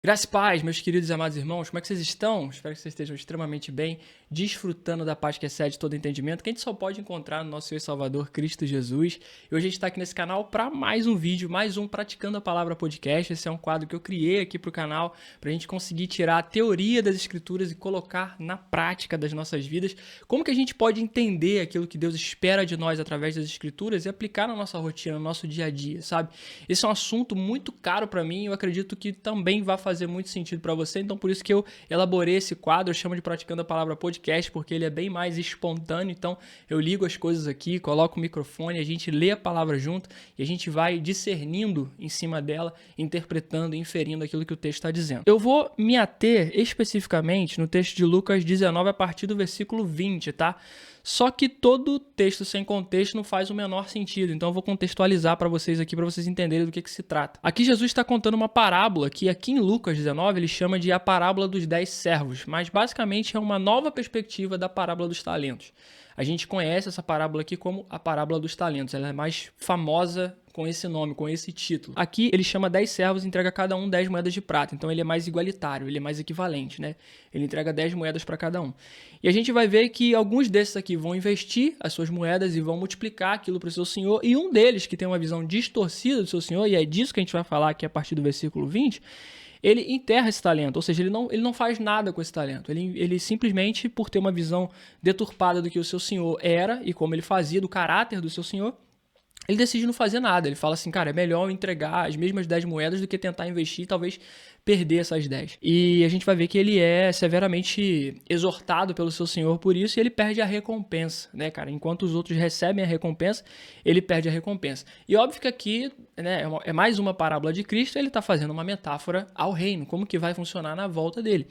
Graças e paz, meus queridos e amados irmãos, como é que vocês estão? Espero que vocês estejam extremamente bem, desfrutando da paz que excede todo entendimento, que a gente só pode encontrar no nosso Senhor e Salvador Cristo Jesus. E hoje a gente está aqui nesse canal para mais um vídeo, mais um Praticando a Palavra Podcast. Esse é um quadro que eu criei aqui para o canal, para a gente conseguir tirar a teoria das Escrituras e colocar na prática das nossas vidas. Como que a gente pode entender aquilo que Deus espera de nós através das Escrituras e aplicar na nossa rotina, no nosso dia a dia, sabe? Esse é um assunto muito caro para mim e eu acredito que também vai fazer muito sentido para você, então por isso que eu elaborei esse quadro, eu chamo de Praticando a Palavra Podcast, porque ele é bem mais espontâneo, então eu ligo as coisas aqui, coloco o microfone, a gente lê a palavra junto e a gente vai discernindo em cima dela, interpretando, inferindo aquilo que o texto está dizendo. Eu vou me ater especificamente no texto de Lucas 19 a partir do versículo 20, tá? Só que todo texto sem contexto não faz o menor sentido, então eu vou contextualizar para vocês aqui, para vocês entenderem do que se trata. Aqui Jesus está contando uma parábola que aqui em Lucas 19 ele chama de a parábola dos 10 servos, mas basicamente é uma nova perspectiva da parábola dos talentos. A gente conhece essa parábola aqui como a parábola dos talentos, ela é mais famosa com esse nome, com esse título. Aqui ele chama 10 servos e entrega a cada um 10 moedas de prata, então ele é mais igualitário, ele é mais equivalente, né? Ele entrega 10 moedas para cada um. E a gente vai ver que alguns desses aqui vão investir as suas moedas e vão multiplicar aquilo para o seu senhor, e um deles que tem uma visão distorcida do seu senhor, e é disso que a gente vai falar aqui a partir do versículo 20, ele enterra esse talento, ou seja, ele não faz nada com esse talento. Ele simplesmente, por ter uma visão deturpada do que o seu senhor era e como ele fazia, do caráter do seu senhor, ele decide não fazer nada. Ele fala assim, cara, é melhor eu entregar as mesmas 10 moedas do que tentar investir e talvez perder essas 10. E a gente vai ver que ele é severamente exortado pelo seu senhor por isso e ele perde a recompensa, né, cara? Enquanto os outros recebem a recompensa, ele perde a recompensa. E óbvio que aqui, né, é mais uma parábola de Cristo, ele está fazendo uma metáfora ao reino, como que vai funcionar na volta dele.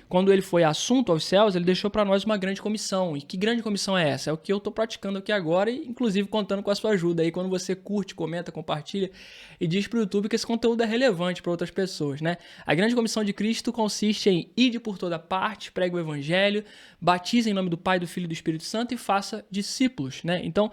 Quando ele foi assunto aos céus, ele deixou para nós uma grande comissão. E que grande comissão é essa? É o que eu estou praticando aqui agora e inclusive contando com a sua ajuda aí quando você curte, comenta, compartilha e diz para o YouTube que esse conteúdo é relevante para outras pessoas, né? A grande comissão de Cristo consiste em ide por toda parte, pregue o evangelho, batize em nome do Pai, do Filho e do Espírito Santo e faça discípulos, né? Então,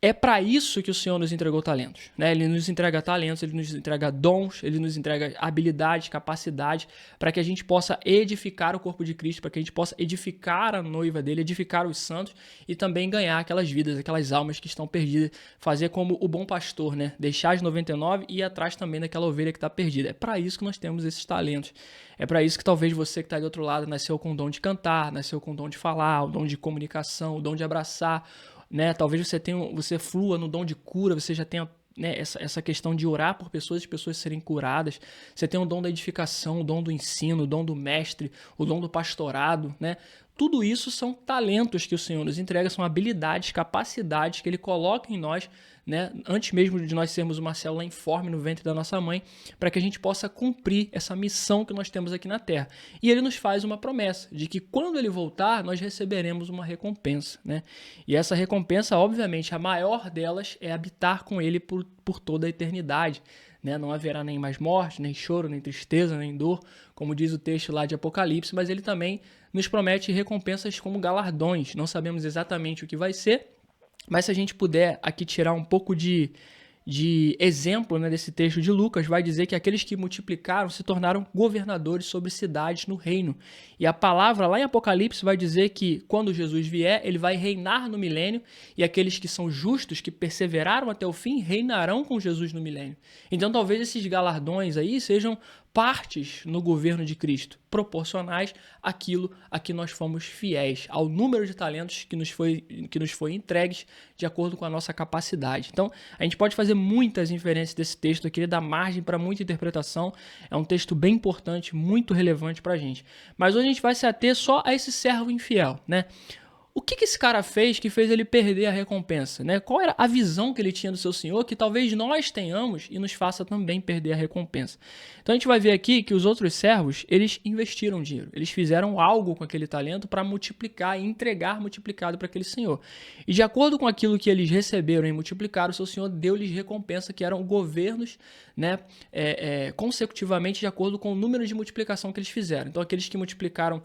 é para isso que o Senhor nos entregou talentos, né? Ele nos entrega talentos, ele nos entrega dons, ele nos entrega habilidade, capacidade, para que a gente possa edificar o corpo de Cristo, para que a gente possa edificar a noiva dele, edificar os santos e também ganhar aquelas vidas, aquelas almas que estão perdidas, fazer como o bom pastor, né? Deixar as 99 e ir atrás também daquela ovelha que está perdida. É para isso que nós temos esses talentos. É para isso que talvez você que está do outro lado nasceu com o dom de cantar, nasceu com o dom de falar, o dom de comunicação, o dom de abraçar, né? Talvez você flua no dom de cura, você já tenha, né, essa questão de orar por pessoas e as pessoas serem curadas. Você tem o dom da edificação, o dom do ensino, o dom do mestre, o dom do pastorado, né? Tudo isso são talentos que o Senhor nos entrega, são habilidades, capacidades que Ele coloca em nós, né, antes mesmo de nós sermos uma célula informe no ventre da nossa mãe, para que a gente possa cumprir essa missão que nós temos aqui na Terra. E Ele nos faz uma promessa de que quando Ele voltar, nós receberemos uma recompensa, né? E essa recompensa, obviamente, a maior delas é habitar com Ele por toda a eternidade. Né? Não haverá nem mais morte, nem choro, nem tristeza, nem dor, como diz o texto lá de Apocalipse, mas ele também nos promete recompensas como galardões. Não sabemos exatamente o que vai ser, mas se a gente puder aqui tirar um pouco de exemplo, né, desse texto de Lucas, vai dizer que aqueles que multiplicaram se tornaram governadores sobre cidades no reino. E a palavra lá em Apocalipse vai dizer que quando Jesus vier, ele vai reinar no milênio e aqueles que são justos, que perseveraram até o fim, reinarão com Jesus no milênio. Então talvez esses galardões aí sejam partes no governo de Cristo, proporcionais àquilo a que nós fomos fiéis, ao número de talentos que nos foi entregues de acordo com a nossa capacidade. Então, a gente pode fazer muitas inferências desse texto aqui, ele dá margem para muita interpretação, é um texto bem importante, muito relevante para a gente. Mas hoje a gente vai se ater só a esse servo infiel, né? O que esse cara fez que fez ele perder a recompensa, né? Qual era a visão que ele tinha do seu senhor que talvez nós tenhamos e nos faça também perder a recompensa? Então a gente vai ver aqui que os outros servos, eles investiram dinheiro, eles fizeram algo com aquele talento para multiplicar e entregar multiplicado para aquele senhor. E de acordo com aquilo que eles receberam e multiplicaram, o seu senhor deu-lhes recompensa, que eram governos, né, consecutivamente de acordo com o número de multiplicação que eles fizeram. Então aqueles que multiplicaram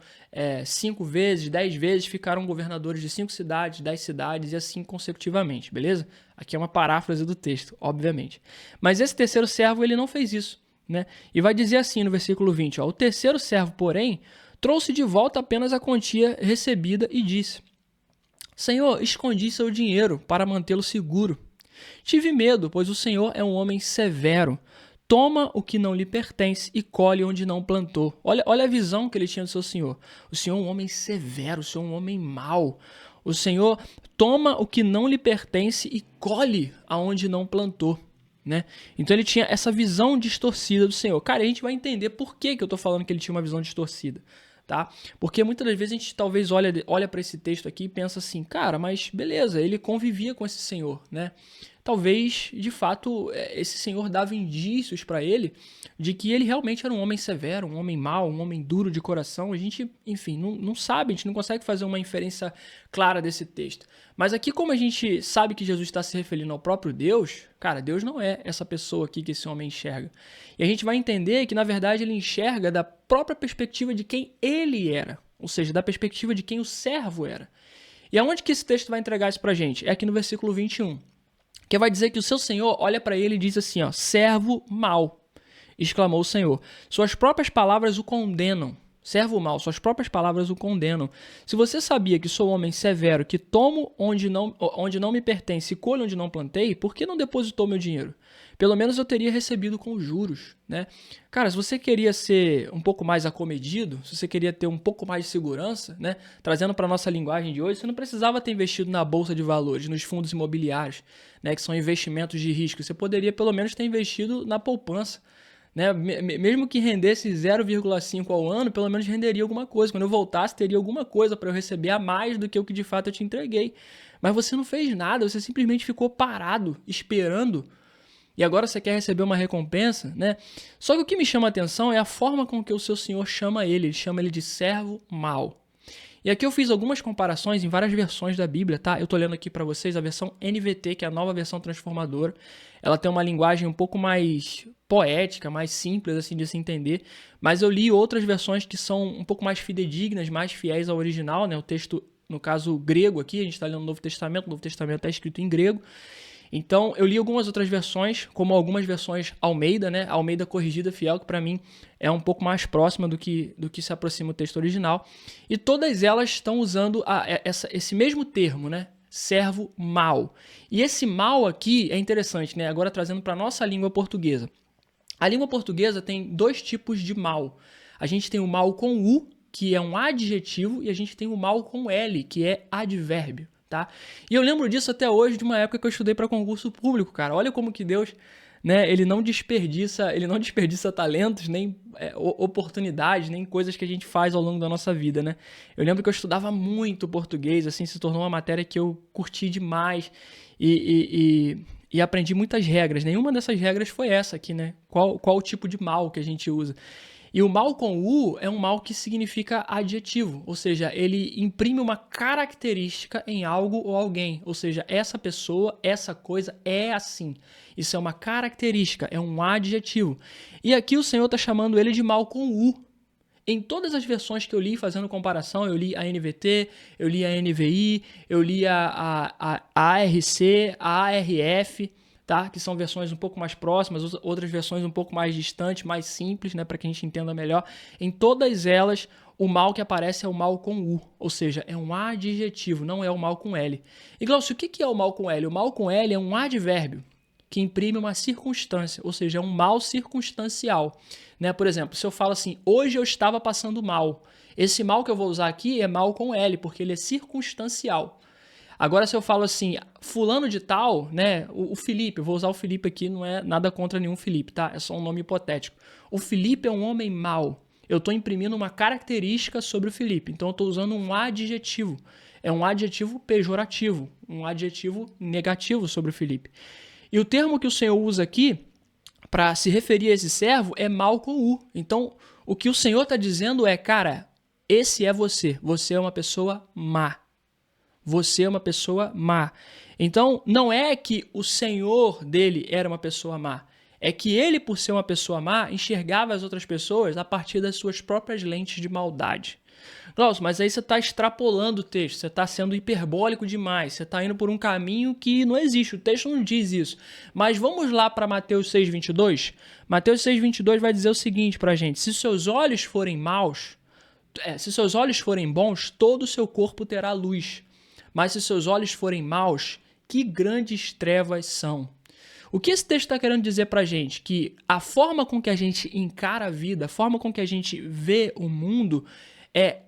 5 vezes, 10 vezes, ficaram governadores de 5 cidades, 10 cidades e assim consecutivamente, beleza? Aqui é uma paráfrase do texto, obviamente. Mas esse terceiro servo, ele não fez isso. né? E vai dizer assim no versículo 20, ó, o terceiro servo, porém, trouxe de volta apenas a quantia recebida e disse: Senhor, escondi seu dinheiro para mantê-lo seguro. Tive medo, pois o Senhor é um homem severo. Toma o que não lhe pertence e colhe onde não plantou. Olha a visão que ele tinha do seu Senhor. O Senhor é um homem severo, o Senhor é um homem mau. O Senhor toma o que não lhe pertence e colhe aonde não plantou. Né? Então ele tinha essa visão distorcida do Senhor. Cara, a gente vai entender por que eu estou falando que ele tinha uma visão distorcida. Tá? Porque muitas das vezes a gente talvez olha para esse texto aqui e pensa assim, cara, mas beleza, ele convivia com esse Senhor, né? Talvez, de fato, esse Senhor dava indícios para ele de que ele realmente era um homem severo, um homem mau, um homem duro de coração. A gente, enfim, não sabe, a gente não consegue fazer uma inferência clara desse texto. Mas aqui, como a gente sabe que Jesus está se referindo ao próprio Deus, cara, Deus não é essa pessoa aqui que esse homem enxerga. E a gente vai entender que, na verdade, ele enxerga da própria perspectiva de quem ele era, ou seja, da perspectiva de quem o servo era. E aonde que esse texto vai entregar isso pra gente? É aqui no versículo 21. Que vai dizer que o seu Senhor olha para ele e diz assim, ó, servo mau, exclamou o Senhor. Suas próprias palavras o condenam. Servo mau, suas próprias palavras o condenam. Se você sabia que sou homem severo, que tomo onde não me pertence e colho onde não plantei, por que não depositou meu dinheiro? Pelo menos eu teria recebido com juros, né? Cara, se você queria ser um pouco mais acomedido, se você queria ter um pouco mais de segurança, né? Trazendo para nossa linguagem de hoje, você não precisava ter investido na bolsa de valores, nos fundos imobiliários, né? Que são investimentos de risco. Você poderia pelo menos ter investido na poupança. Né? Mesmo que rendesse 0,5 ao ano, pelo menos renderia alguma coisa. Quando eu voltasse, teria alguma coisa para eu receber a mais do que o que de fato eu te entreguei. Mas você não fez nada, você simplesmente ficou parado, esperando. E agora você quer receber uma recompensa, né? Só que o que me chama a atenção é a forma com que o seu Senhor chama ele chama ele de servo mau. E aqui eu fiz algumas comparações em várias versões da Bíblia, tá? Eu tô lendo aqui para vocês a versão NVT, que é a nova versão transformadora. Ela tem uma linguagem um pouco mais poética, mais simples assim de se entender, mas eu li outras versões que são um pouco mais fidedignas, mais fiéis ao original, né? O texto, no caso grego aqui, a gente está lendo o Novo Testamento está escrito em grego. Então, eu li algumas outras versões, como algumas versões Almeida, né? Almeida corrigida fiel, que para mim é um pouco mais próxima do que se aproxima o texto original. E todas elas estão usando esse mesmo termo, né? Servo mau. E esse mal aqui é interessante, né? Agora trazendo para a nossa língua portuguesa. A língua portuguesa tem dois tipos de mal. A gente tem o mal com U, que é um adjetivo, e a gente tem o mal com L, que é advérbio. Tá? E eu lembro disso até hoje, de uma época que eu estudei para concurso público, cara. Olha como que Deus, né, ele não desperdiça talentos, nem oportunidades, nem coisas que a gente faz ao longo da nossa vida, né? Eu lembro que eu estudava muito português, assim, se tornou uma matéria que eu curti demais e aprendi muitas regras. Nenhuma dessas regras foi essa aqui, né? Qual o tipo de mal que a gente usa? E o mal com U é um mal que significa adjetivo, ou seja, ele imprime uma característica em algo ou alguém, ou seja, essa pessoa, essa coisa é assim. Isso é uma característica, é um adjetivo. E aqui o Senhor está chamando ele de mal com U. Em todas as versões que eu li, fazendo comparação, eu li a NVT, eu li a NVI, eu li a ARC, a ARF, tá? Que são versões um pouco mais próximas, outras versões um pouco mais distantes, mais simples, né? Para que a gente entenda melhor. Em todas elas, o mal que aparece é o mal com U, ou seja, é um adjetivo, não é o mal com L. E Glaucio, o que é o mal com L? O mal com L é um advérbio que imprime uma circunstância, ou seja, é um mal circunstancial. Né? Por exemplo, se eu falo assim, hoje eu estava passando mal, esse mal que eu vou usar aqui é mal com L, porque ele é circunstancial. Agora, se eu falo assim, fulano de tal, né, o Felipe, eu vou usar o Felipe aqui, não é nada contra nenhum Felipe, tá? É só um nome hipotético. O Felipe é um homem mau. Eu estou imprimindo uma característica sobre o Felipe, então eu estou usando um adjetivo. É um adjetivo pejorativo, um adjetivo negativo sobre o Felipe. E o termo que o Senhor usa aqui, para se referir a esse servo, é mal com U. Então, o que o Senhor está dizendo é, cara, esse é você. Você é uma pessoa má. Você é uma pessoa má. Então, não é que o Senhor dele era uma pessoa má. é que ele, por ser uma pessoa má, enxergava as outras pessoas a partir das suas próprias lentes de maldade. Glaucio, mas aí você está extrapolando o texto, você está sendo hiperbólico demais, você está indo por um caminho que não existe, o texto não diz isso. Mas vamos lá para Mateus 6,22? Mateus 6,22 vai dizer o seguinte para a gente: se seus olhos forem maus, se seus olhos forem bons, todo o seu corpo terá luz. Mas se seus olhos forem maus, que grandes trevas são. O que esse texto está querendo dizer para a gente? Que a forma com que a gente encara a vida, a forma com que a gente vê o mundo é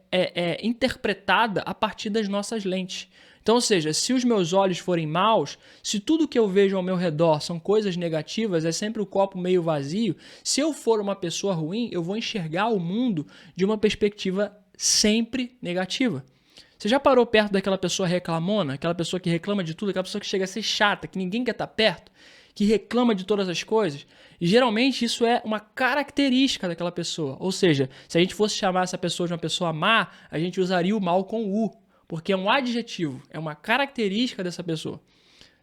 interpretada a partir das nossas lentes. Então, ou seja, se os meus olhos forem maus, se tudo que eu vejo ao meu redor são coisas negativas, é sempre o copo meio vazio, se eu for uma pessoa ruim, eu vou enxergar o mundo de uma perspectiva sempre negativa. Você já parou perto daquela pessoa reclamona, aquela pessoa que reclama de tudo, aquela pessoa que chega a ser chata, que ninguém quer estar perto, que reclama de todas as coisas? E geralmente isso é uma característica daquela pessoa. Ou seja, se a gente fosse chamar essa pessoa de uma pessoa má, a gente usaria o mal com U, porque é um adjetivo, é uma característica dessa pessoa.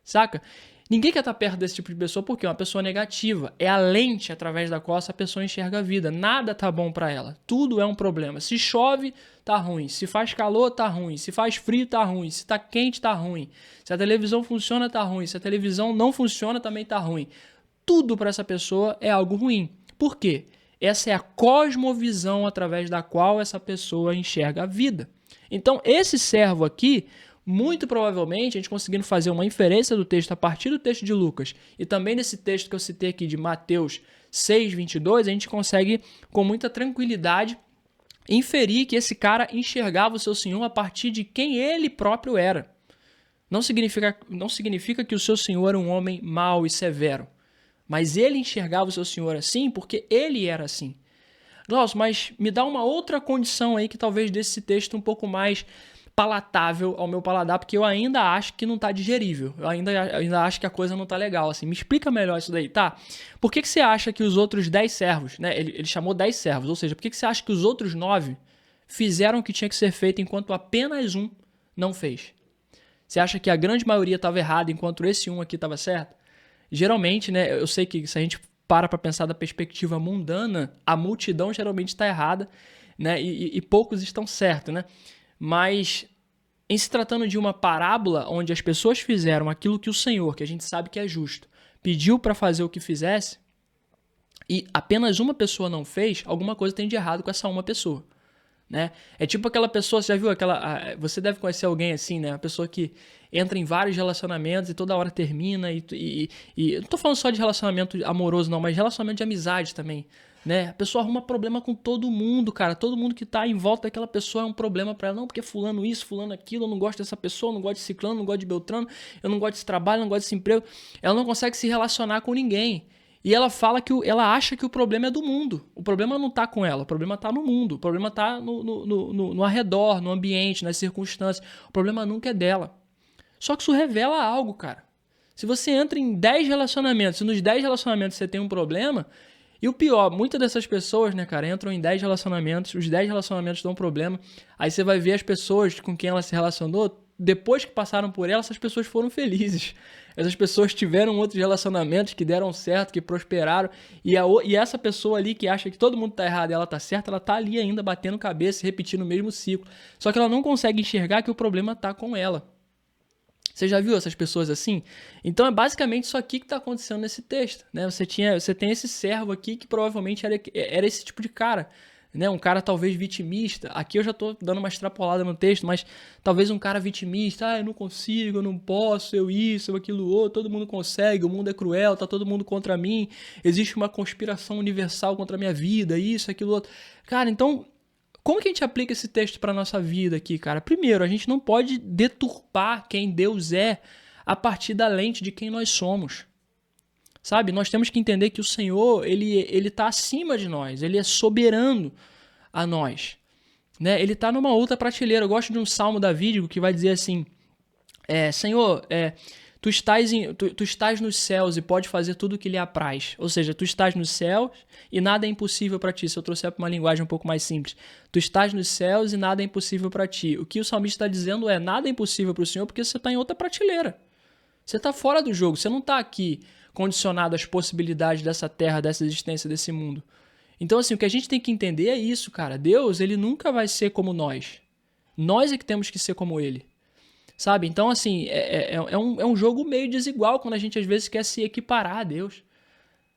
Saca? Ninguém quer estar perto desse tipo de pessoa porque é uma pessoa negativa. É a lente através da qual essa pessoa enxerga a vida. Nada tá bom para ela. Tudo é um problema. Se chove, tá ruim. Se faz calor, tá ruim. Se faz frio, tá ruim. Se tá quente, tá ruim. Se a televisão funciona, tá ruim. Se a televisão não funciona, também tá ruim. Tudo para essa pessoa é algo ruim. Por quê? Essa é a cosmovisão através da qual essa pessoa enxerga a vida. Então, esse servo aqui, muito provavelmente, a gente conseguindo fazer uma inferência do texto a partir do texto de Lucas e também desse texto que eu citei aqui de Mateus 6,22, a gente consegue com muita tranquilidade inferir que esse cara enxergava o seu senhor a partir de quem ele próprio era. Não significa que o seu senhor era um homem mau e severo, mas ele enxergava o seu senhor assim porque ele era assim. Glaucio, mas me dá uma outra condição aí que talvez deixe esse texto um pouco mais palatável ao meu paladar, porque eu ainda acho que não tá digerível. Eu ainda acho que a coisa não tá legal, assim. Me explica melhor isso daí, tá? Por que você acha que os outros 10 servos, né? Ele chamou 10 servos, ou seja, por que você acha que os outros 9 fizeram o que tinha que ser feito enquanto apenas um não fez? Você acha que a grande maioria estava errada enquanto esse um aqui estava certo? Geralmente, né? Eu sei que se a gente para pensar da perspectiva mundana, a multidão geralmente está errada, né? E poucos estão certos, né? Mas em se tratando de uma parábola onde as pessoas fizeram aquilo que o Senhor, que a gente sabe que é justo, pediu para fazer o que fizesse, e apenas uma pessoa não fez, alguma coisa tem de errado com essa uma pessoa, né? É tipo aquela pessoa, você já viu você deve conhecer alguém assim, né? Uma pessoa que entra em vários relacionamentos e toda hora termina e não tô falando só de relacionamento amoroso não, mas relacionamento de amizade também, né? A pessoa arruma problema com todo mundo, cara. Todo mundo que tá em volta daquela pessoa é um problema pra ela. Não, porque fulano isso, fulano aquilo, eu não gosto dessa pessoa, eu não gosto de ciclano, eu não gosto de beltrano, eu não gosto desse trabalho, eu não gosto desse emprego. Ela não consegue se relacionar com ninguém. E ela fala que ela acha que o problema é do mundo. O problema não tá com ela, o problema tá no mundo. O problema tá no arredor, no ambiente, nas circunstâncias. O problema nunca é dela. Só que isso revela algo, cara. Se você entra em 10 relacionamentos, se nos 10 relacionamentos você tem um problema, e o pior, muitas dessas pessoas, né, cara, entram em 10 relacionamentos, os 10 relacionamentos dão problema, aí você vai ver as pessoas com quem ela se relacionou, depois que passaram por ela, essas pessoas foram felizes. Essas pessoas tiveram outros relacionamentos que deram certo, que prosperaram, e essa pessoa ali que acha que todo mundo tá errado e ela tá certa, ela tá ali ainda batendo cabeça e repetindo o mesmo ciclo. Só que ela não consegue enxergar que o problema tá com ela. Você já viu essas pessoas assim? Então é basicamente isso aqui que está acontecendo nesse texto, né? Você tem esse servo aqui que provavelmente era esse tipo de cara, né? Um cara talvez vitimista. Aqui eu já estou dando uma extrapolada no texto, mas talvez um cara vitimista. Eu não consigo, eu não posso, eu isso, eu aquilo outro, todo mundo consegue, o mundo é cruel, tá todo mundo contra mim, existe uma conspiração universal contra a minha vida, isso, aquilo outro. Cara, então como que a gente aplica esse texto para a nossa vida aqui, cara? Primeiro, a gente não pode deturpar quem Deus é a partir da lente de quem nós somos. Sabe? Nós temos que entender que o Senhor, ele tá acima de nós, ele é soberano a nós, né? Ele tá numa outra prateleira. Eu gosto de um salmo davídico que vai dizer assim, Senhor, tu estás nos céus e pode fazer tudo o que lhe apraz. Ou seja, tu estás nos céus e nada é impossível para ti. Se eu trouxer para uma linguagem um pouco mais simples. Tu estás nos céus e nada é impossível para ti. O que o salmista está dizendo nada é impossível para o Senhor porque você está em outra prateleira. Você está fora do jogo, você não está aqui condicionado às possibilidades dessa terra, dessa existência, desse mundo. Então, assim, o que a gente tem que entender é isso, cara. Deus, ele nunca vai ser como nós. Nós é que temos que ser como ele. Sabe? Então, assim, é um jogo meio desigual quando a gente, às vezes, quer se equiparar a Deus.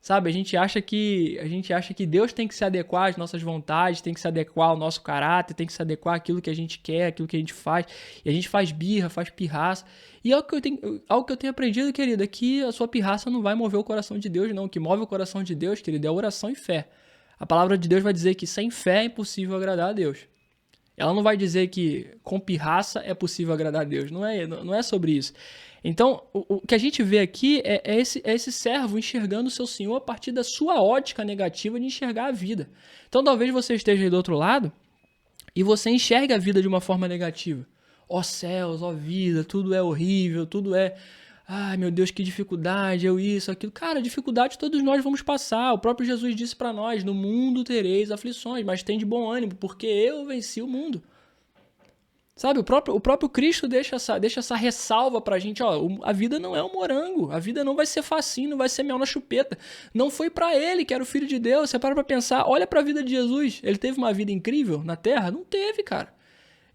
Sabe? A gente acha que Deus tem que se adequar às nossas vontades, tem que se adequar ao nosso caráter, tem que se adequar àquilo que a gente quer, àquilo que a gente faz. E a gente faz birra, faz pirraça. E algo que eu tenho aprendido, querido, é que a sua pirraça não vai mover o coração de Deus, não. O que move o coração de Deus, querido, é oração e fé. A palavra de Deus vai dizer que sem fé é impossível agradar a Deus. Ela não vai dizer que com pirraça é possível agradar a Deus. Não é sobre isso. Então, o que a gente vê aqui é esse servo enxergando o seu senhor a partir da sua ótica negativa de enxergar a vida. Então, talvez você esteja aí do outro lado e você enxerga a vida de uma forma negativa. Ó céus, ó vida, tudo é horrível, tudo é... Ai, meu Deus, que dificuldade, eu isso, aquilo. Cara, dificuldade todos nós vamos passar. O próprio Jesus disse para nós, no mundo tereis aflições, mas tem de bom ânimo, porque eu venci o mundo. Sabe, o próprio Cristo deixa essa ressalva pra gente, ó, a vida não é um morango, a vida não vai ser facinho, não vai ser mel na chupeta. Não foi pra ele, que era o Filho de Deus. Você para pra pensar, olha pra vida de Jesus. Ele teve uma vida incrível na Terra? Não teve, cara.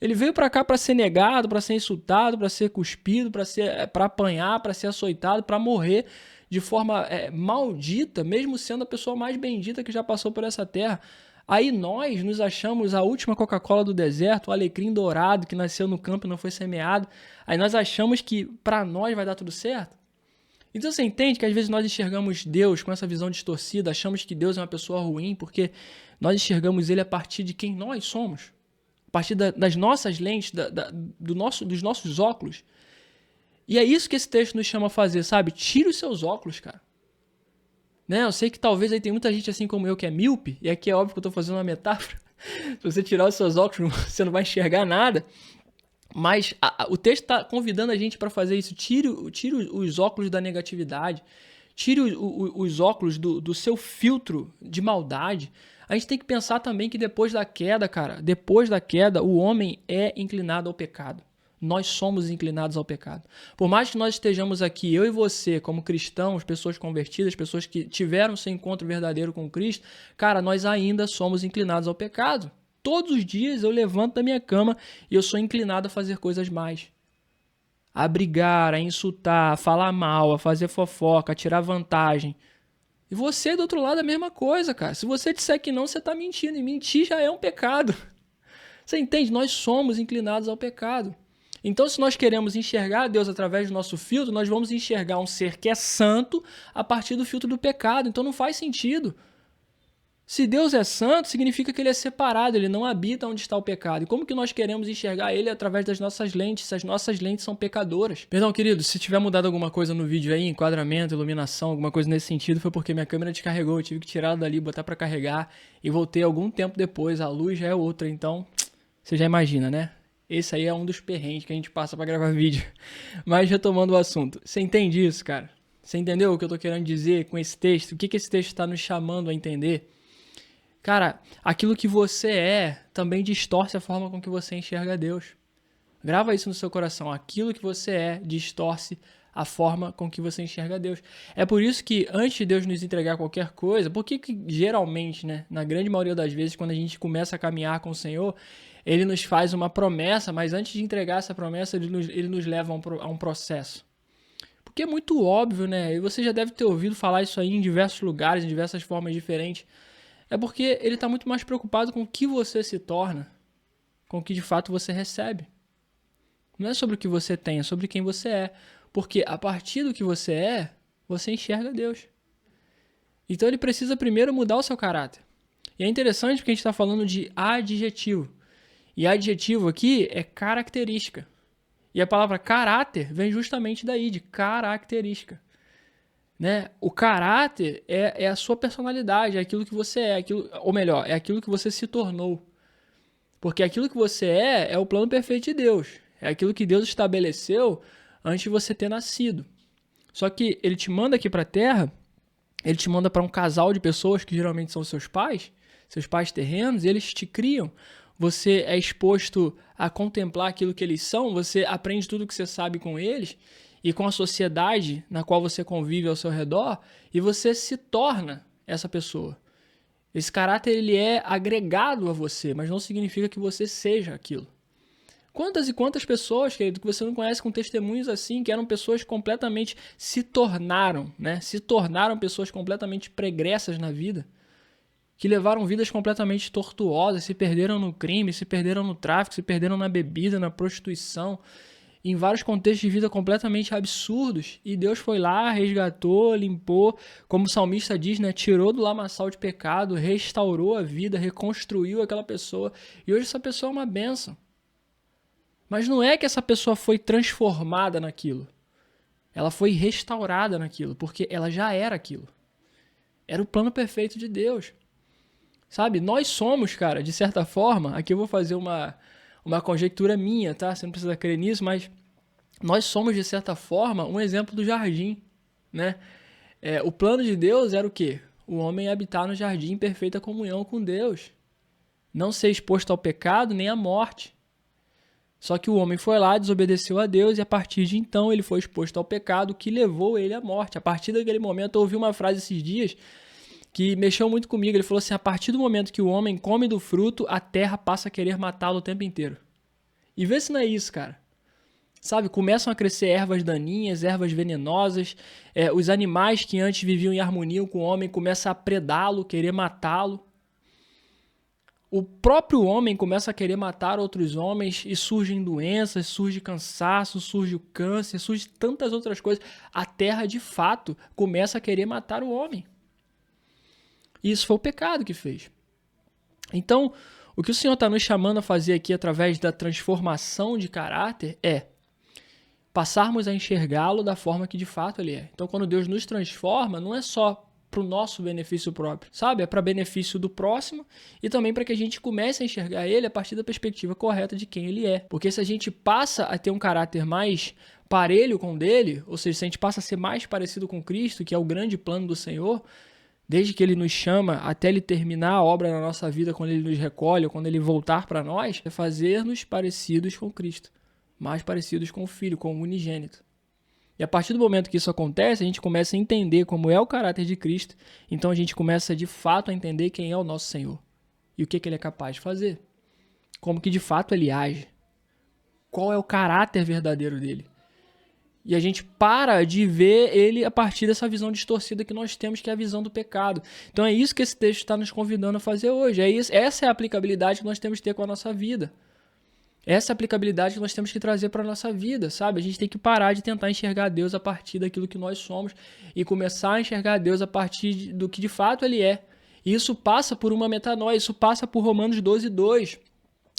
Ele veio pra cá pra ser negado, pra ser insultado, pra ser cuspido, pra apanhar, pra ser açoitado, pra morrer de forma maldita, mesmo sendo a pessoa mais bendita que já passou por essa terra. Aí nós nos achamos a última Coca-Cola do deserto, o alecrim dourado que nasceu no campo e não foi semeado. Aí nós achamos que pra nós vai dar tudo certo. Então você entende que às vezes nós enxergamos Deus com essa visão distorcida, achamos que Deus é uma pessoa ruim porque nós enxergamos ele a partir de quem nós somos. A partir das nossas lentes, dos nossos óculos. E é isso que esse texto nos chama a fazer, sabe? Tire os seus óculos, cara. Né? Eu sei que talvez aí tem muita gente assim como eu que é míope, e aqui é óbvio que eu estou fazendo uma metáfora. Se você tirar os seus óculos, você não vai enxergar nada. Mas o texto está convidando a gente para fazer isso. Tire os óculos da negatividade. Tire os óculos do seu filtro de maldade. A gente tem que pensar também que depois da queda, cara, o homem é inclinado ao pecado. Nós somos inclinados ao pecado. Por mais que nós estejamos aqui, eu e você, como cristãos, pessoas convertidas, pessoas que tiveram seu encontro verdadeiro com Cristo, cara, nós ainda somos inclinados ao pecado. Todos os dias eu levanto da minha cama e eu sou inclinado a fazer coisas mais. A brigar, a insultar, a falar mal, a fazer fofoca, a tirar vantagem. E você, do outro lado, é a mesma coisa, cara. Se você disser que não, você está mentindo. E mentir já é um pecado. Você entende? Nós somos inclinados ao pecado. Então, se nós queremos enxergar Deus através do nosso filtro, nós vamos enxergar um ser que é santo a partir do filtro do pecado. Então, não faz sentido. Se Deus é santo, significa que ele é separado, ele não habita onde está o pecado. E como que nós queremos enxergar ele através das nossas lentes, se as nossas lentes são pecadoras? Perdão, querido, se tiver mudado alguma coisa no vídeo aí, enquadramento, iluminação, alguma coisa nesse sentido, foi porque minha câmera descarregou, eu tive que tirar ela dali, botar para carregar e voltei algum tempo depois, a luz já é outra, então você já imagina, né? Esse aí é um dos perrengues que a gente passa para gravar vídeo. Mas retomando o assunto, você entende isso, cara? Você entendeu o que eu tô querendo dizer com esse texto? O que esse texto está nos chamando a entender? Cara, aquilo que você é também distorce a forma com que você enxerga Deus. Grava isso no seu coração. Aquilo que você é distorce a forma com que você enxerga Deus. É por isso que antes de Deus nos entregar qualquer coisa, porque que geralmente, né, na grande maioria das vezes, quando a gente começa a caminhar com o Senhor, Ele nos faz uma promessa, mas antes de entregar essa promessa, Ele nos leva a um processo. Porque é muito óbvio, né? E você já deve ter ouvido falar isso aí em diversos lugares, em diversas formas diferentes. É porque ele está muito mais preocupado com o que você se torna, com o que de fato você recebe. Não é sobre o que você tem, é sobre quem você é. Porque a partir do que você é, você enxerga Deus. Então ele precisa primeiro mudar o seu caráter. E é interessante porque a gente está falando de adjetivo. E adjetivo aqui é característica. E a palavra caráter vem justamente daí, de característica. Né? O caráter é a sua personalidade, é aquilo que você é, ou melhor, é aquilo que você se tornou. Porque aquilo que você é o plano perfeito de Deus. É aquilo que Deus estabeleceu antes de você ter nascido. Só que ele te manda aqui para a Terra, ele te manda para um casal de pessoas que geralmente são seus pais terrenos, e eles te criam. Você é exposto a contemplar aquilo que eles são, você aprende tudo que você sabe com eles. e com a sociedade na qual você convive ao seu redor, e você se torna essa pessoa. Esse caráter ele é agregado a você, mas não significa que você seja aquilo. Quantas e quantas pessoas, querido, que você não conhece com testemunhos assim, que eram pessoas completamente se tornaram, né? Se tornaram pessoas completamente pregressas na vida, que levaram vidas completamente tortuosas, se perderam no crime, se perderam no tráfico, se perderam na bebida, na prostituição, em vários contextos de vida completamente absurdos, e Deus foi lá, resgatou, limpou, como o salmista diz, né? Tirou do lamaçal de pecado, restaurou a vida, reconstruiu aquela pessoa, e hoje essa pessoa é uma bênção. Mas não é que essa pessoa foi transformada naquilo. Ela foi restaurada naquilo, porque ela já era aquilo. Era o plano perfeito de Deus. Sabe, nós somos, cara, de certa forma, aqui eu vou fazer uma conjectura minha, tá? Você não precisa crer nisso, mas nós somos, de certa forma, um exemplo do jardim, né? O plano de Deus era o quê? O homem habitar no jardim em perfeita comunhão com Deus. Não ser exposto ao pecado nem à morte. Só que o homem foi lá, desobedeceu a Deus e a partir de então ele foi exposto ao pecado que levou ele à morte. A partir daquele momento eu ouvi uma frase esses dias que mexeu muito comigo. Ele falou assim, a partir do momento que o homem come do fruto, a terra passa a querer matá-lo o tempo inteiro. E vê se não é isso, cara. Sabe, começam a crescer ervas daninhas, ervas venenosas, os animais que antes viviam em harmonia com o homem começam a predá-lo, querer matá-lo. O próprio homem começa a querer matar outros homens e surgem doenças, surge cansaço, surge o câncer, surge tantas outras coisas. A terra, de fato, começa a querer matar o homem. E isso foi o pecado que fez. Então, o que o Senhor está nos chamando a fazer aqui através da transformação de caráter é passarmos a enxergá-lo da forma que de fato ele é. Então, quando Deus nos transforma, não é só para o nosso benefício próprio, sabe? É para benefício do próximo e também para que a gente comece a enxergar ele a partir da perspectiva correta de quem ele é. Porque se a gente passa a ter um caráter mais parelho com o dele, ou seja, se a gente passa a ser mais parecido com Cristo, que é o grande plano do Senhor, desde que ele nos chama até ele terminar a obra na nossa vida, quando ele nos recolhe ou quando ele voltar para nós, é fazer-nos parecidos com Cristo, mais parecidos com o Filho, com o unigênito. E a partir do momento que isso acontece, a gente começa a entender como é o caráter de Cristo. Então a gente começa de fato a entender quem é o nosso Senhor. E o que ele é capaz de fazer. Como que de fato ele age. Qual é o caráter verdadeiro dele. E a gente para de ver ele a partir dessa visão distorcida que nós temos, que é a visão do pecado. Então é isso que esse texto está nos convidando a fazer hoje. Essa é a aplicabilidade que nós temos que ter com a nossa vida. Essa é a aplicabilidade que nós temos que trazer para a nossa vida, sabe? A gente tem que parar de tentar enxergar Deus a partir daquilo que nós somos e começar a enxergar Deus a partir do que de fato ele é. E isso passa por uma metanoia, isso passa por Romanos 12:2.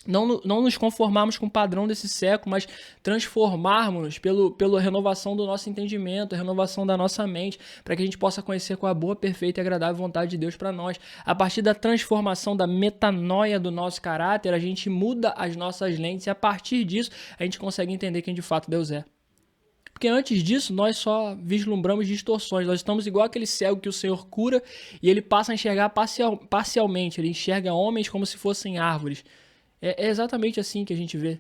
Não nos conformarmos com o padrão desse século, mas transformarmos-nos pela renovação do nosso entendimento, a renovação da nossa mente, para que a gente possa conhecer qual a boa, perfeita e agradável vontade de Deus para nós. A partir da transformação, da metanoia do nosso caráter, a gente muda as nossas lentes e a partir disso a gente consegue entender quem de fato Deus é. Porque antes disso, nós só vislumbramos distorções. Nós estamos igual aquele cego que o Senhor cura e ele passa a enxergar parcialmente. Ele enxerga homens como se fossem árvores. É exatamente assim que a gente vê.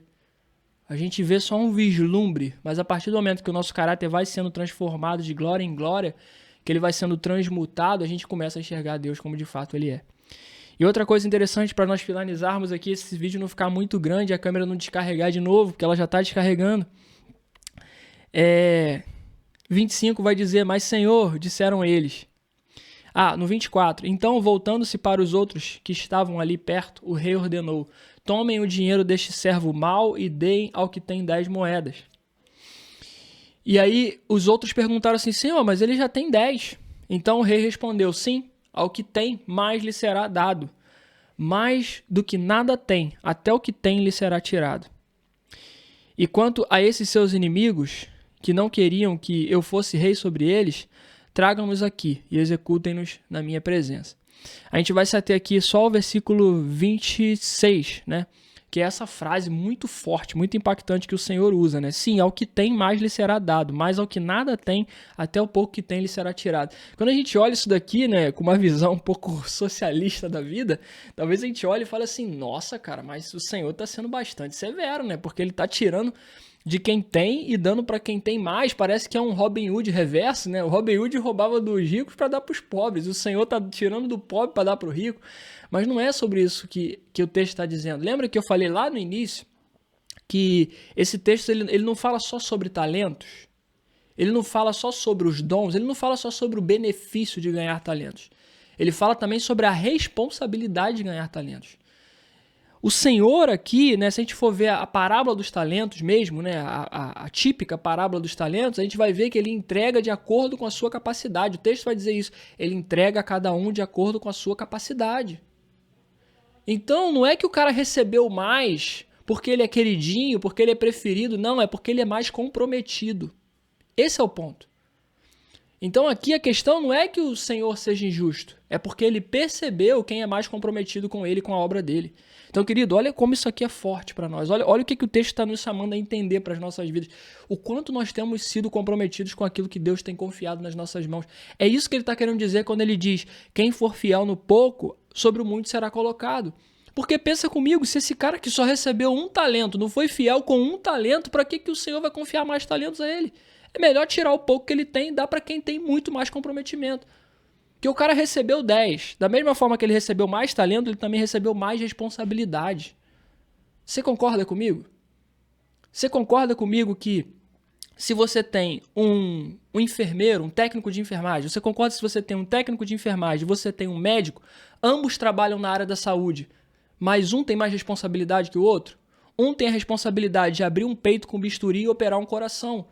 A gente vê só um vislumbre, mas a partir do momento que o nosso caráter vai sendo transformado de glória em glória, que ele vai sendo transmutado, a gente começa a enxergar Deus como de fato ele é. E outra coisa interessante para nós finalizarmos aqui, esse vídeo não ficar muito grande, a câmera não descarregar de novo, porque ela já está descarregando. 25 vai dizer, mas Senhor, disseram eles. No 24, então voltando-se para os outros que estavam ali perto, o rei ordenou, tomem o dinheiro deste servo mau e deem ao que tem 10 moedas. E aí os outros perguntaram assim, Senhor, mas ele já tem 10. Então o rei respondeu, sim, ao que tem, mais lhe será dado. Mais do que nada tem, até o que tem lhe será tirado. E quanto a esses seus inimigos, que não queriam que eu fosse rei sobre eles, tragam-nos aqui e executem-nos na minha presença. A gente vai se ater aqui só ao versículo 26, né? Que é essa frase muito forte, muito impactante que o Senhor usa, né? Sim, ao que tem mais lhe será dado, mas ao que nada tem, até o pouco que tem lhe será tirado. Quando a gente olha isso daqui, né, com uma visão um pouco socialista da vida, talvez a gente olhe e fale assim, nossa, cara, mas o Senhor está sendo bastante severo, né? Porque ele está tirando de quem tem e dando para quem tem mais. Parece que é um Robin Hood reverso, né? O Robin Hood roubava dos ricos para dar para os pobres. O Senhor está tirando do pobre para dar para o rico. Mas não é sobre isso que o texto está dizendo. Lembra que eu falei lá no início que esse texto ele não fala só sobre talentos? Ele não fala só sobre os dons, ele não fala só sobre o benefício de ganhar talentos. Ele fala também sobre a responsabilidade de ganhar talentos. O Senhor aqui, né, se a gente for ver a parábola dos talentos mesmo, né, a típica parábola dos talentos, a gente vai ver que ele entrega de acordo com a sua capacidade. O texto vai dizer isso. Ele entrega a cada um de acordo com a sua capacidade. Então, não é que o cara recebeu mais porque ele é queridinho, porque ele é preferido. Não, é porque ele é mais comprometido. Esse é o ponto. Então aqui a questão não é que o Senhor seja injusto, é porque ele percebeu quem é mais comprometido com ele, com a obra dele. Então, querido, olha como isso aqui é forte para nós. Olha o que o texto está nos chamando a entender para as nossas vidas. O quanto nós temos sido comprometidos com aquilo que Deus tem confiado nas nossas mãos. É isso que ele está querendo dizer quando ele diz: quem for fiel no pouco, sobre o muito será colocado. Porque pensa comigo, se esse cara que só recebeu um talento não foi fiel com um talento, para que o Senhor vai confiar mais talentos a ele? É melhor tirar o pouco que ele tem e dar para quem tem muito mais comprometimento. Que o cara recebeu 10. Da mesma forma que ele recebeu mais talento, ele também recebeu mais responsabilidade. Você concorda comigo? Você concorda comigo que se você tem um enfermeiro, um técnico de enfermagem, você concorda se você tem um técnico de enfermagem e você tem um médico, ambos trabalham na área da saúde, mas um tem mais responsabilidade que o outro? Um tem a responsabilidade de abrir um peito com bisturi e operar um coração.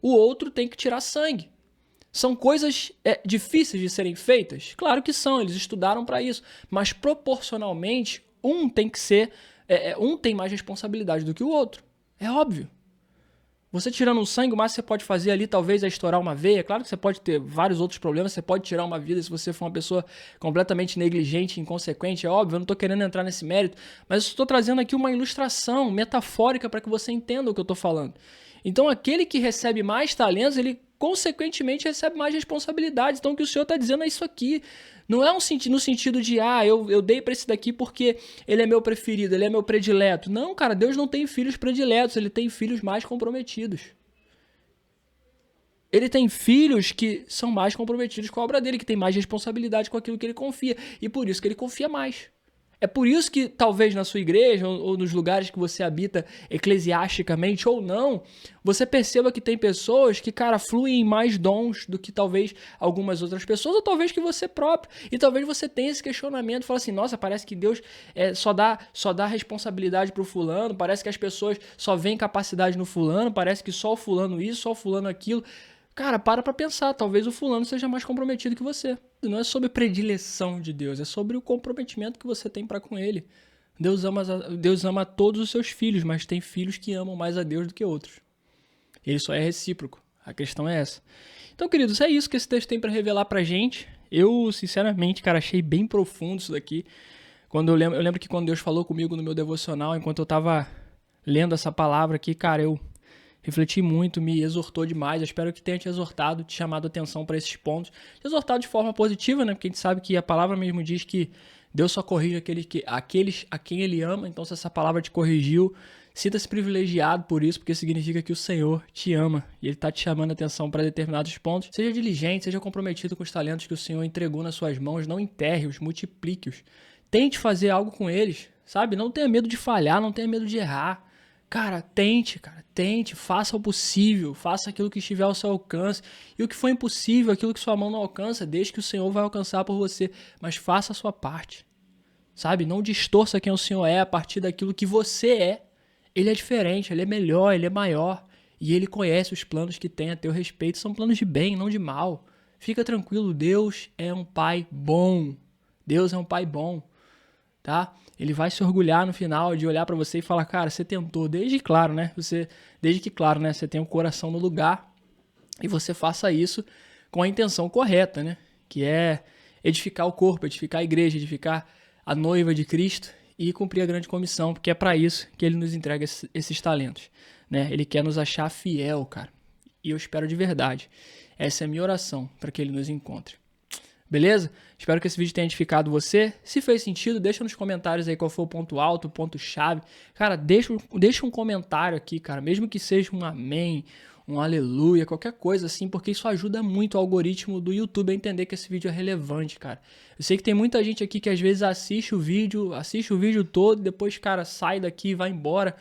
O outro tem que tirar sangue. São coisas difíceis de serem feitas? Claro que são, eles estudaram para isso. Mas proporcionalmente, um tem mais responsabilidade do que o outro. É óbvio. Você tirando um sangue, o máximo que você pode fazer ali talvez é estourar uma veia. Claro que você pode ter vários outros problemas, você pode tirar uma vida se você for uma pessoa completamente negligente, inconsequente, é óbvio, eu não estou querendo entrar nesse mérito, mas estou trazendo aqui uma ilustração metafórica para que você entenda o que eu estou falando. Então aquele que recebe mais talentos, ele consequentemente recebe mais responsabilidades. Então o que o Senhor está dizendo é isso aqui. Não é no sentido de, eu dei para esse daqui porque ele é meu preferido, ele é meu predileto. Não, cara, Deus não tem filhos prediletos, ele tem filhos mais comprometidos. Ele tem filhos que são mais comprometidos com a obra dele, que tem mais responsabilidade com aquilo que ele confia. E por isso que ele confia mais. É por isso que talvez na sua igreja ou nos lugares que você habita eclesiasticamente ou não, você perceba que tem pessoas que, cara, fluem em mais dons do que talvez algumas outras pessoas ou talvez que você próprio. E talvez você tenha esse questionamento, fala assim, nossa, parece que Deus só dá responsabilidade pro fulano, parece que as pessoas só veem capacidade no fulano, parece que só o fulano isso, só o fulano aquilo. Cara, para pensar, talvez o fulano seja mais comprometido que você. Não é sobre predileção de Deus, é sobre o comprometimento que você tem para com ele. Deus ama todos os seus filhos, mas tem filhos que amam mais a Deus do que outros. Ele só é recíproco. A questão é essa. Então, queridos, é isso que esse texto tem para revelar pra gente. Eu, sinceramente, cara, achei bem profundo isso daqui. Eu lembro que quando Deus falou comigo no meu devocional, enquanto eu tava lendo essa palavra aqui, cara, eu refleti muito, me exortou demais. Eu espero que tenha te exortado, te chamado a atenção para esses pontos. Te exortado de forma positiva, né? Porque a gente sabe que a palavra mesmo diz que Deus só corrige aqueles a quem Ele ama. Então, se essa palavra te corrigiu, sinta-se privilegiado por isso, porque significa que o Senhor te ama e Ele está te chamando a atenção para determinados pontos. Seja diligente, seja comprometido com os talentos que o Senhor entregou nas suas mãos. Não enterre-os, multiplique-os. Tente fazer algo com eles, sabe? Não tenha medo de falhar, não tenha medo de errar. Cara, tente, faça o possível, faça aquilo que estiver ao seu alcance. E o que for impossível, aquilo que sua mão não alcança, deixe que o Senhor vai alcançar por você. Mas faça a sua parte, sabe? Não distorça quem o Senhor é a partir daquilo que você é. Ele é diferente, Ele é melhor, Ele é maior. E Ele conhece os planos que tem a teu respeito. São planos de bem, não de mal. Fica tranquilo, Deus é um Pai bom. Deus é um Pai bom, tá? Ele vai se orgulhar no final de olhar para você e falar, cara, você tentou, desde que, claro, né, você tem o coração no lugar e você faça isso com a intenção correta, né, que é edificar o corpo, edificar a igreja, edificar a noiva de Cristo e cumprir a grande comissão, porque é para isso que Ele nos entrega esses talentos, né, Ele quer nos achar fiel, cara, e eu espero de verdade, essa é a minha oração para que Ele nos encontre. Beleza? Espero que esse vídeo tenha edificado você. Se fez sentido, deixa nos comentários aí qual foi o ponto alto, o ponto chave. Cara, deixa um comentário aqui, cara, mesmo que seja um amém, um aleluia, qualquer coisa assim, porque isso ajuda muito o algoritmo do YouTube a entender que esse vídeo é relevante, cara. Eu sei que tem muita gente aqui que às vezes assiste o vídeo todo, depois, cara, sai daqui e vai embora.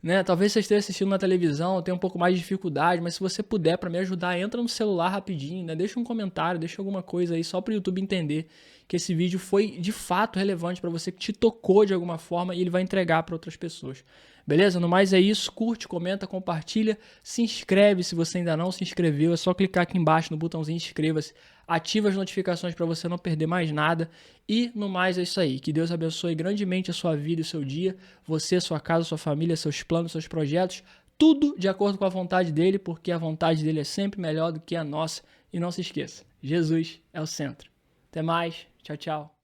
Né? Talvez você esteja assistindo na televisão, tenha um pouco mais de dificuldade, mas se você puder, para me ajudar, entra no celular rapidinho, né? Deixa um comentário, deixa alguma coisa aí só para o YouTube entender que esse vídeo foi de fato relevante para você, que te tocou de alguma forma e ele vai entregar para outras pessoas. Beleza? No mais é isso, curte, comenta, compartilha, se inscreve se você ainda não se inscreveu, é só clicar aqui embaixo no botãozinho inscreva-se, ativa as notificações para você não perder mais nada e no mais é isso aí, que Deus abençoe grandemente a sua vida e o seu dia, você, sua casa, sua família, seus planos, seus projetos, tudo de acordo com a vontade dele, porque a vontade dele é sempre melhor do que a nossa e não se esqueça, Jesus é o centro. Até mais, tchau, tchau.